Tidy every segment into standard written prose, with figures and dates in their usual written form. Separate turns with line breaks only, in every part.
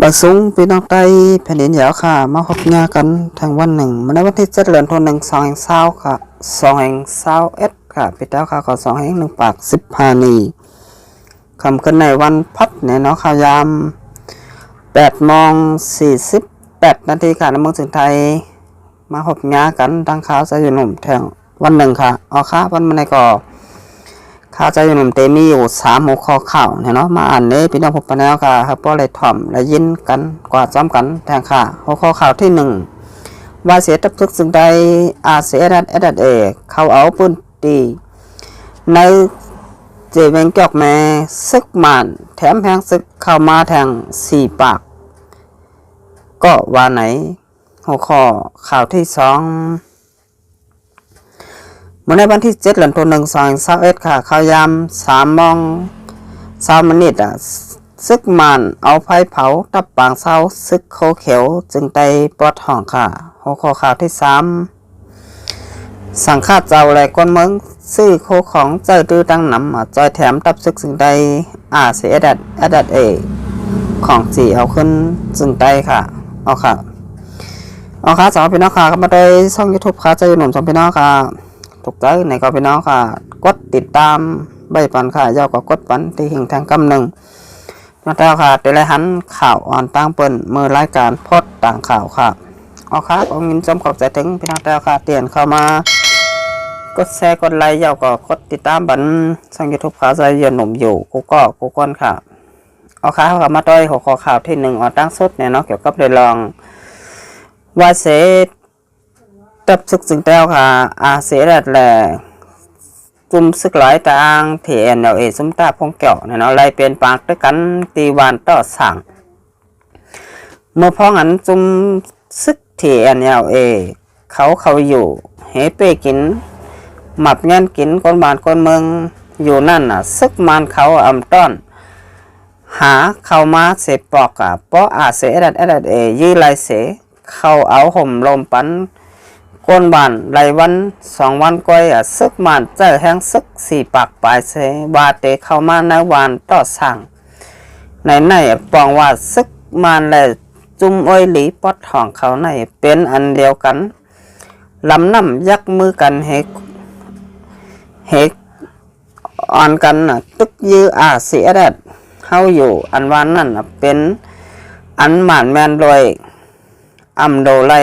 บางสูงพี่น้องใต้แผ่นดินยาวค่ะมาพบงากันทางวันหนึ่งในวันที่7 เดือนธันวาคม2/20ค่ะ2/21ค่ะพี่เจ้าค่ะขอ2/1ปาก15นีคำขึ้นในวันพัดเนี่ยเนาะข่าวยาม8:48 นาทีค่ะในเมืองสิงห์ไทยมาพบงากันทางข่าวใจอยู่หนุ่มแทงวันหนึ่งค่ะเอาค่ะวันมันในก่อข่าวใจอยู่หนุ่มเตมีอยู่3 หัวข้อข่าวเนาะมาอ่านนี้พี่น้องพบปะแนวค่ะครับป้อเลยถ่อมและยินกันกว่าจ้อมกันแทงค่ะหัวข้อข่าวที่1ว่าเสียตับทึกซึ่งใดอาเสียดัดเอเขาเอาปืนตีในเจเวงจอกแม่ซึกหมานแถมแพงซึกเข้ามาแทง4 ปากก็ว่าไหนหัวข้อข่าวที่2เมื่อในวันที่7 เดือนธันวาคม2/21ค่ะข่าวยาม3:20 น.ซึกมานเอาไฟเผาตับปางเศร้าซึกโคเขียวจึงได้ปลดห้องค่ะหัวข้อข่าวที่3สังฆาเจ้าและคนเมืองซื้อโคของเจ้าดื้อดังนำจอยแถมตับซึกจึงได้เสียดัดเอของจีเอาขึ้นจึงได้ค่ะเอาค่ะสองพี่น้องค่ะก็มาได้ช่อง YouTube ค่ะจะอยู่หนุ่มสองพี่น้องค่ะถูกใจในก็พี่น้องค่ะกดติดตามใบปันค่ะย่อก็กดปันที่หิ่งทางกำหนึ่งมาแล้วค่ะเดี๋ยวหันข่าวอ่อนตั้งเปิดมือรายการพดต่างข่าวค่ะเอาครับเอาเงินจมขอบใจถึงพี่น้องแล้วค่ะเตียนเข้ามากดแชร์กดไลค์ย่อก็กดติดตามบันช่อง YouTube ค่ะจะอยู่หนุ่มอยู่กูก้นค่ะเอาค่ะเข้ามาด้วยหัวข้อข่าวที่1อ่อนตั้งสุดเนี่ยเนาะเกี่ยวกับเรื่องลองว่าเสตับซึกจึงแต้วค่ะเสียดัดแหล่จุ่มซึกหลายต่างเทียนเอาซุ้มตาพงเกี่ยวเนี่ยเนาะไล่เปลี่ยนปากด้วยกันตีวันต่อสั่งเมื่อพ้องอันจุ่มซึกเทียนเอาเขาอยู่เฮเป้กินหมับเงินกินคนบ้านคนเมืองอยู่นั่นซึกมันเขาต้อนหาเข้ามาเสพปอกเพราะเสียดัดยื้อไล่เสเขาเอาห่มลมปันก้นบานไรวัน2 วันก้อยซึกมันเจอแห้งซึก4 ปากปลายเสวาเตเข้ามาในวันต่อสั่งในปองว่าซึกมันและจุ่มอ้อยหลีปอดห้องเขาในเป็นอันเดียวกันลำน้ำยักมือกันเฮกอ่อนกันตึกยื้อเสียแดดเข้าอยู่อันวันนั่นเป็นอันหมานแมนโดยโดไล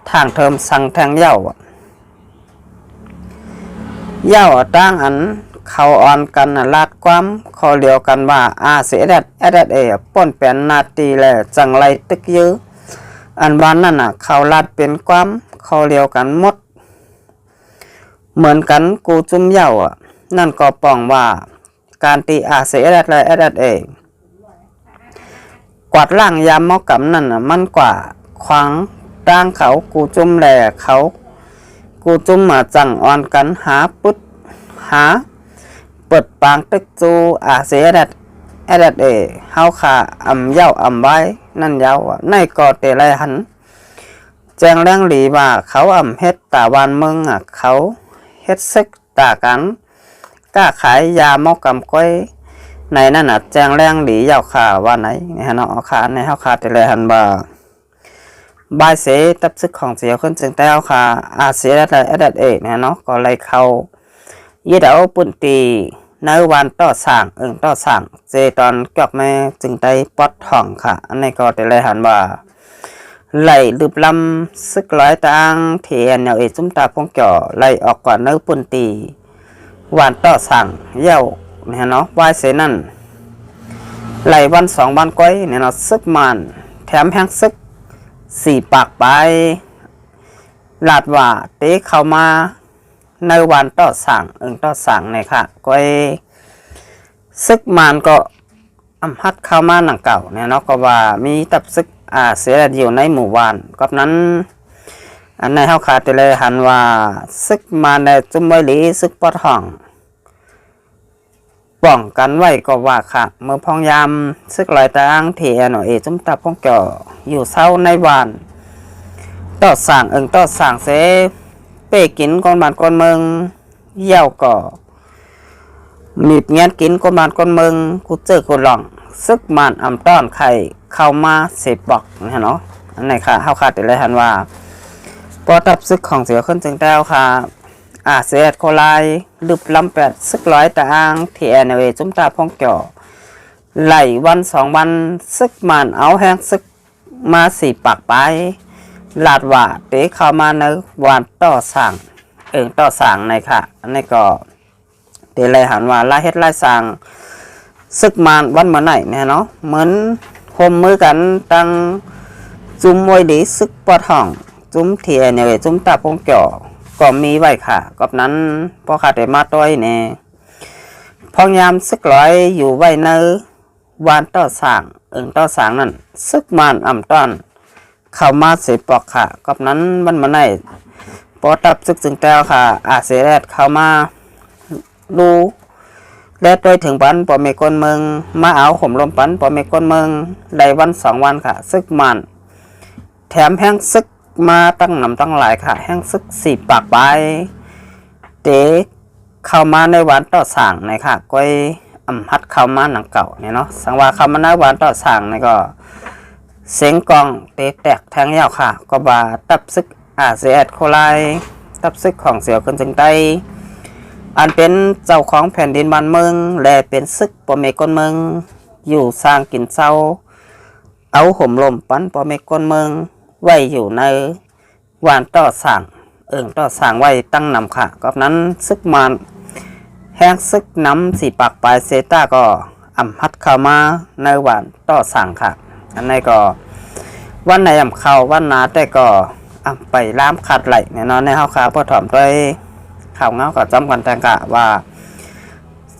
ทางเทิมสั่งแทงเย้าตั้งอันเขาอ่อนกันลาดความขอเลียวกันว่าเสียดัดป้นเป็นนาตีแลจังไรตึกยื้ออันวันนั่นเขาลาดเป็นความขอเลียวกันหมดเหมือนกันกูจุ่มเย้านั่นก็ปองว่าการตีเสียดัดกวาดล่างยามมอกำนั่นมันกว่าขวางร่างเขากูจุ่มแหล่เขากูจุ่มมาจังอ่อนกันหาเปิดปางตึกจูเสียดัดเฮาขาเย้าไว้นั่นเย้าในก่อเตไรหันแจ้งแรงหลีว่าเขาเฮ็ดตาวันเมืองเขาเฮ็ดซึกตากันกล้าขายยามอกำก้อยในนั่นแจ้งแรงหลีเย้าขาว่าไหนนี่ฮะเนาะขาในเฮาขาเตไรหันบ่าบายเสตับซึกของเสียขึ้นจึงแต้วค่ะเสียดัดเนี่ยเนาะก็เลยเขายืดเอาปุ่นตีในวันต่อสั่งต่อสั่งเจตอนจอกแม่จึงได้ปอดห้องค่ะอันนี้ก็แต่เลยหันว่าไหลลืบลำซึกร้อยต่างเทียนจุ่มตาพงเกี่ยวไหลออกกว่าเนื้อปุ่นตีวันต่อสั่งเย้าเนี่ยเนาะบายเสนั่นไหลวัน2 วันก้อยเนี่ยเนาะซึกมันแถมแห้งซึก4 ปากไปลาดว่าเตะเข้ามาในวันต่อสั่งเนี่ยค่ะก็ซึกมันก็ฮัดเข้ามาหนังเก่าเนี่ยเนาะก็ว่ามีตับซึกเสียอยู่ในหมู่บ้านกับนั้นอันในเฮาขาดเลยหันว่าซึกมันในจุ่มไว้หลีซึกปอดห้องป้องกันไว้ก็ว่าค่ะเมื่อพองยามซึกลอยต่างเทียนจุ่มตาพงเกี่ยวอยู่เศร้าในวันต่อสั่งเสเป้กินก้อนบ้านก้อนเมืองเย้าก่อ มีบเงี้ยกินก้นบานก้นเมืองกูเจอกูหลองซึกมันอำต้อนไข่เข้ามาเสพบอกนะเนาะอันไหนค่ะเฮาขาดแต่เลยหันว่าพอตับซึกของเสียขึ้นจึงแต้วค่ะเสียดโคไลลึบลำแปดซึกร้อยตะอางที่แอนเวจุ้มตาพองเกี่ยวไหลวัน2 วันซึกมันเอาแห้งซึกมา4 ปากไปลาดว่าเตะเข้ามาในวันต่อสั่งต่อสั่งในค่ะอันนี้ก็เตะเลยหันว่าลายเฮ็ดลายสั่งซึกมันวันเมื่อไหร่เนี่ยเนาะเหมือนคมมือกันตั้งจุ่มมวยดีซึกปอทองจุ่มเทียเนี่ยจุ่มตาพงเกี่ยวก็มีไว้ค่ะกับนั้นพอขาดได้มาต้อยเนี่ยพอยามซึกร้อยอยู่ไว้ในวานต่อสางต่อสางนั่นซึกมันอ่ำต้อนเข้ามาเสียปอกค่ะกับนั้นมันมาไหนพอตับซึกจึงแต้วค่ะเสียแรดเข้ามาดูและโดยถึงปันปอเมกนเมืองมาเอาข่มลมปันปอเมกนเมืองได้วัน2 วันค่ะซึกมันแถมแห้งซึกมาตั้งนำตั้งหลายค่ะแห้งซึก4 ปากไปเตะเข้ามาในวันต่อสั่งในค่ะก้อยฮัดเข้ามาหนังเก่าเนี่ยเนาะสังว่าเข้ามาในวันต่อสั่งในก็เสียงกองเตะแตกแทงยาวค่ะก็บาตับซึกเสียดโคไลตับซึกของเสียวขึ้นจึงได้อันเป็นเจ้าของแผ่นดินบ้านเมืองและเป็นซึกปอเมกนเมืองอยู่สร้างกินเศร้าเอาห่มลมปั้นปอเมกนเมืองไว้อยู่ในวานต่อสั่งต่อสั่งไว้ตั้งนำค่ะกับนั้นซึกมันแห้งซึกน้ำ4 ปากปลายเซต้าก็ฮัดเข้ามาในวานต่อสั่งค่ะอันนี้ก็วันไหนเข้าวันนาแต่ก็ไปล้ามขัดไหลเนี่ยเนาะในเฮาค่ะพอถอมด้วยข่าวเงาก็จำกันแต่กะว่า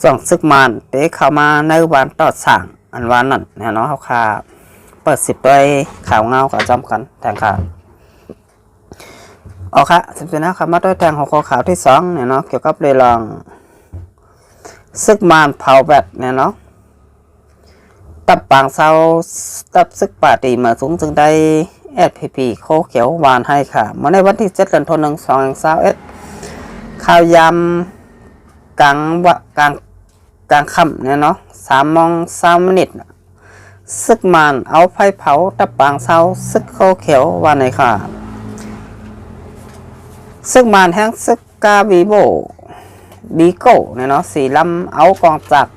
ส่องซึกมันเตะเข้ามาในวันต่อสั่งอันวันนั้นเนี่ยเนาะเฮาค่ะเปิด10ด้วยข่าวเงาก็จำกันแต่กะโอเคสิบนะค่ะมาด้วยแทงหัวข้อข่าวที่2เนี่ยเนาะเกี่ยวกับเรื่องซึกมันเผาแบตเนี่ยเนาะตับปางเซาตับซึกปาตีมาสูงจึงได้SPP โคเขียวหวานให้ค่ะเมื่อในวันที่7 เดือนธันวาคม2021ข่าวยำกลางค่ำเนี่ยเนาะ3:20 ซึกมันเอาไฟเผาตับปางเซาซึกโคเขียวหวานให้ค่ะซึกมันแห้งซึกกาบีโก้เนี่ยเนาะสีลำเอากองจักร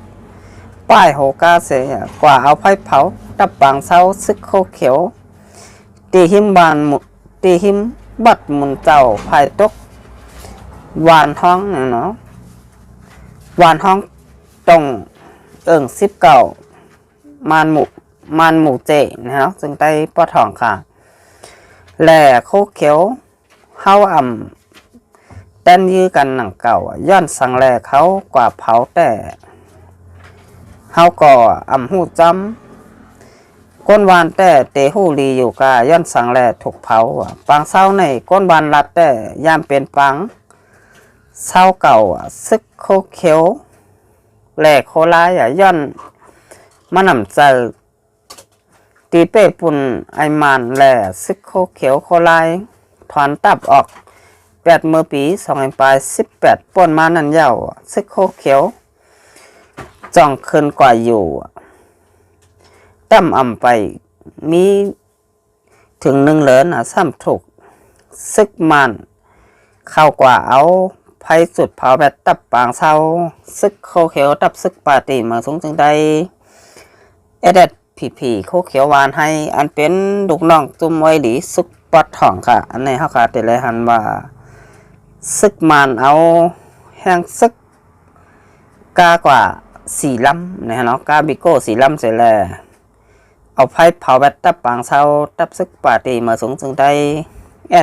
ป้ายโหกาเสียกว่าเอาไฟเผาตับปางเซาซึกโคเขียวตีหิมบัดมุนเจ้าภายตกวานห้องเนี่ยเนาะวานห้องตรง19มานหมู่เจนะเนาะจึงได้ปอทองค่ะแหล่โคเขียวเฮาเต้นยื้อกันหนังเก่าย้อนสั่งแหล่เขากว่าเผาแต่เฮาก็หูจำก้นวานแต่เตหูลีอยู่กาย้อนสั่งแหล่ถูกเผาปางเศร้าในก้นวานรัดแต่ยามเป็นปังเศร้าเก่าซึกโคเขียวแหล่โคลายย้อนมานำเจอตีเป้ปุ่นไอมันแหล่ซึกโคเขียวโคลายถอนตับออก8 มือปี2018ป่นมานันเยาซึกโคเขียวจ่องคืนกว่าอยู่ตั้มไปมีถึง1 เหรียญซ้ำถูกซึกมันเข้ากว่าเอาไฟสุดเผาแบบตับปางเศร้าซึกโคเขียวตับซึกปาตีมาสูงจึงได้ผีโคเขียวหวานให้อันเป็นลูกน้องจุ่มไว้ดีซึกปอดถ่องค่ะอันนี้เขาขาดแต่เลยหันว่าซึกมันเอาแห้งซึกกากว่า4 ลำนะเนาะกาบิโก้4 ลำเสร็จแล้วเอาไฟเผาแบบตับปางเศร้าตับซึกปาตีมาสูงจึงได้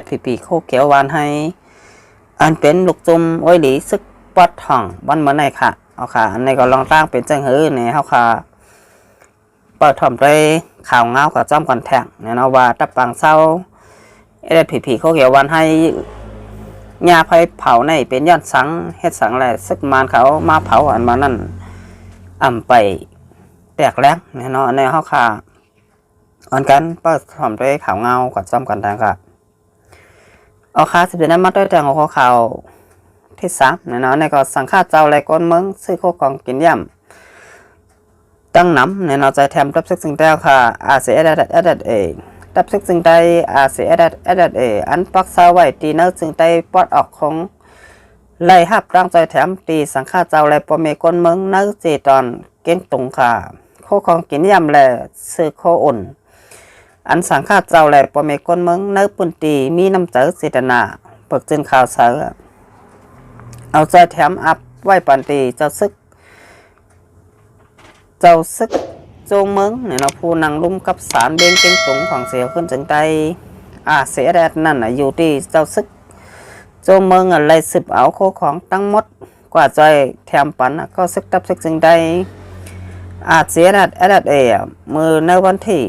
SPP โคเขียวหวานให้อันเป็นลูกจุ่มไว้ดีซึกปอดถ่องวันเมื่อไหร่ค่ะเอาค่ะอันนี้ก็ลองตั้งเป็นจังหื้อเนี่ยเขาค่ะเปิดถ่อมด้วยข่าวเงากับจ้อมก่อนแทงเนี่ยเนาะว่าตับปางเศร้าSPP โคเขียวหวานให้ยาไฟเผาในเป็นย้อนสังเฮ็ดสังแหละซึกมันเขามาเผาอันมานั่นไปแตกแรงเนี่ยเนาะในเฮาค่ะอันกันเปิดถ่อมด้วยข่าวเงากับจ้อมก่อนแทงค่ะเอาค่ะสิบเดือนนั้นมาด้วยแต่งของข่าว ที่3เนี่ยเนาะในก็สังฆาเจ้าและก้นเมืองซื้อโคของกินย่ำตั้งน้ำเนี่ยเนาะใจแถมรับซึกซึ่งแต่ค่ะอาเซียดัดเอรับซึกซึ่งได้อาเซียดัดเออันปักษาไว้ตีเนื้อซึ่งได้ปอดออกของไล่หับร่างใจแถมตีสังฆาเจ้าและปอเมก้นเมืองเนื้อเจตอนเก่งตรงค่ะโคของกินย่ำและซื้อโคอุ่นอันสังฆาเจ้าและปอเมก้นเมืองเนื้อปุ่นตีมีน้ำเจอเจตนาเปิกจึงข่าวเสือเอาใจแถมอัพไว้ปันตีเจ้าซึกโจงเมืองเนี่ยเราผู้นางลุ่มกับสารเบงเก่งตรงของเสียวขึ้นจึงใจเสียแดดนั่นอยู่ที่เจ้าซึกโจงเมืองอะไรสืบเอาโคของตั้งหมดกว่าใจแถมปันก็ซึกตับซึกจึงได้เสียแดดมือในวันที่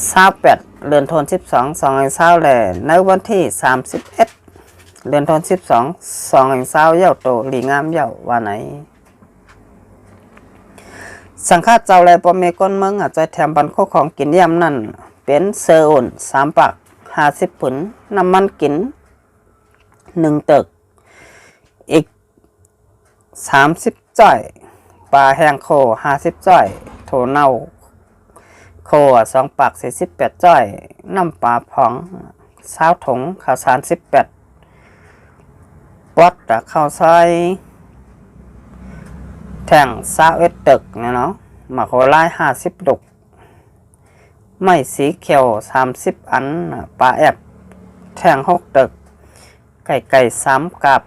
28เดือนธันวาคม2020แหละในวันที่31เดือนธันวาคม2020เย้าโตหลีงามเย้าว่าไหนสังฆาเจ้าและปอเมก้นเมืองจะแถมบันโคของกินย่ำนั่นเป็นเซอร์อุ่น3ปัก50 ผุนน้ำมันกิน1 ตึกอีก30 จ้อยปลาแห้งโค50 จ้อยโถเน่าโค2 ปัก48 จ้อยน้ำปลาผอง20 ถุงข้าวสาร18 ปอดข้าวซอยแท่ง21 ตึกเนี่ยเนาะหมักโคไล่50 ดุกไม่สีเขียว30 อันปลาแอบแท่ง6 ตึกไก่3 กับ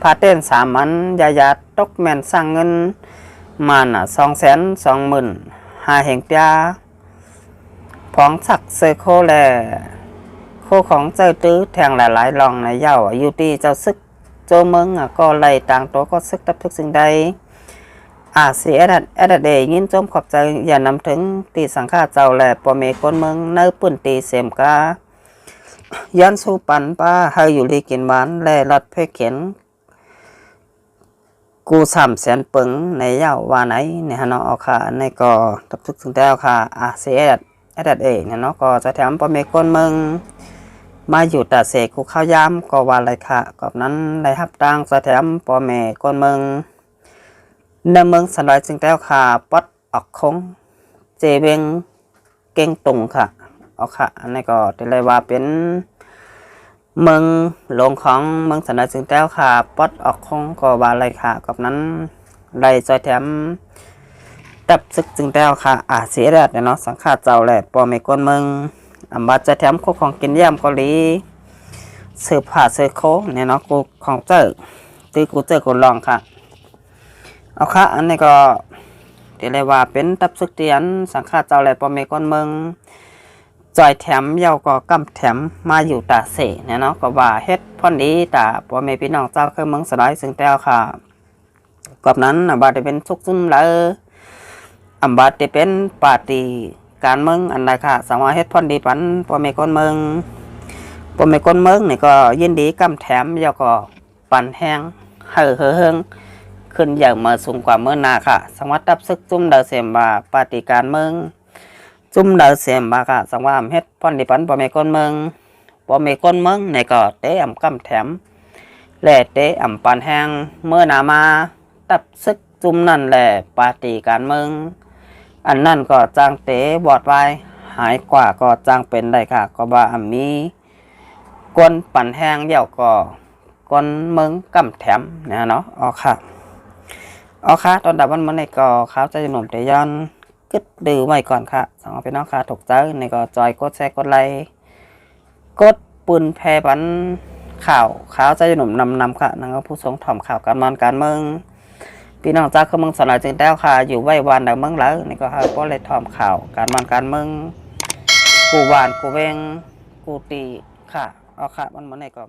พาเต้น3 อันยาตกแมนสร้างเงินมัน220,000 5 เหงเตียผองสักเซโคแลโคของเจ้าตื้อแทงหลายๆลองในเย้าอยู่ที่เจ้าซึกโจเมืองก็ไล่ต่างตัวก็ซึกตับทุกสิ่งใดเสียดัดเดยินจมขอบใจอย่านำถึงตีสังฆาเจ้าและปอเมก้นเมืองเนื้อปุ่นตีเสมกาย้อนสู้ปันป้าเฮาอยู่ลีกินหวานและรัดเพเข็นกู300,000 ปึงในเย้าว่าไหนเนี่ยฮะเนาะเอาค่ะในก็ตับทุกสิ่งแล้วค่ะเสียดัดเนี่ยเนาะก็จะแถมปอเมก้นเมืองมาอยู่แต่เสกูข้าวยามก็ว่าอะไรค่ะกอบนั้นได้ฮับตังจะแถมปอเมก้นเมืองในเมืองสันดอยจึงแต้วค่ะปอดออกคงเจเวงเก่งตุงค่ะเอาค่ะอันนี้ก็ได้เลยว่าเป็นเมืองหลวงของเมืองสันดอยจึงแต้วค่ะปอดออกคงก็ว่าอะไรค่ะกับนั้นได้จอยแถมตับซึกจึงแต้วค่ะเสียแดดเนาะสังฆาเจ้าแหละปอเมก้นเมืองบาดจะแถมโคของกินย่ำเกาหลีสืบผ่าเสือโคเนี่ยเนาะกูของเจอตีกูเจอกูลองค่ะเอาค่ะอันนี้ก็เดี๋ยวเลยว่าเป็นตับซึกเตียนสังฆาเจ้าและปอเมก้นเมืองจอยแถมเย้าก็กำแถมมาอยู่ตาเสเนี่ยเนาะก็ว่าเฮ็ดพ่อนดีตาปอเมพี่น้องเจ้าคือเมืองสลายซึ่งแต้วค่ะกับนั้นบาดจะเป็นทุกซุ่มเลยบาดจะเป็นปาร์ตี้การเมืองอันใดค่ะสามารถเฮ็ดพ่อนดีปันปอเมก้นเมืองนี่ก็ยินดีกำแถมเย้าก็ปั่นแห้งเฮิงขึ้นอย่างมาสูงกว่าเมื่อนาค่ะสังวัตตับซึกจุ่มดาวเสียมบาปฏิการเมืองจุ่มดาวเสียมบาค่ะสังว่าเฮ็ดพ่อนดิปันปอเมก้นเมืองในก็เตะกำแถมและเตะปันแห้งเมื่อนามาตับซึกจุ่มนั่นแหละปฏิการเมืองอันนั่นก็จางเตะบอดไว้หายกว่าก็จางเป็นได้ค่ะก็ว่ามีกวนปั่นแห้งเดี่ยวก็กวนเมืองกำแถมเนี่ยเนาะค่ะตอนดับวันในก็เขาจะหนุ่มแต่ย้อนกึดดื้อไว้ก่อนค่ะสองพี่น้องค่ะถูกใจในก็จอยกดแชร์กดไลค์กดปืนแพร่ปันข่าวเขาจะหนุ่มนำค่ะนั่นก็ผู้ทรงถ่อมข่าวการเมืองพี่น้องจ้าคือเมืองสลายจึงแต้วค่ะอยู่ไว้วันดังเมืองแล้วนี่ก็ให้ป้อเลยถ่อมข่าวการเมืองกูหวานกูเวงกูตีค่ะเอาค่ะมันในก็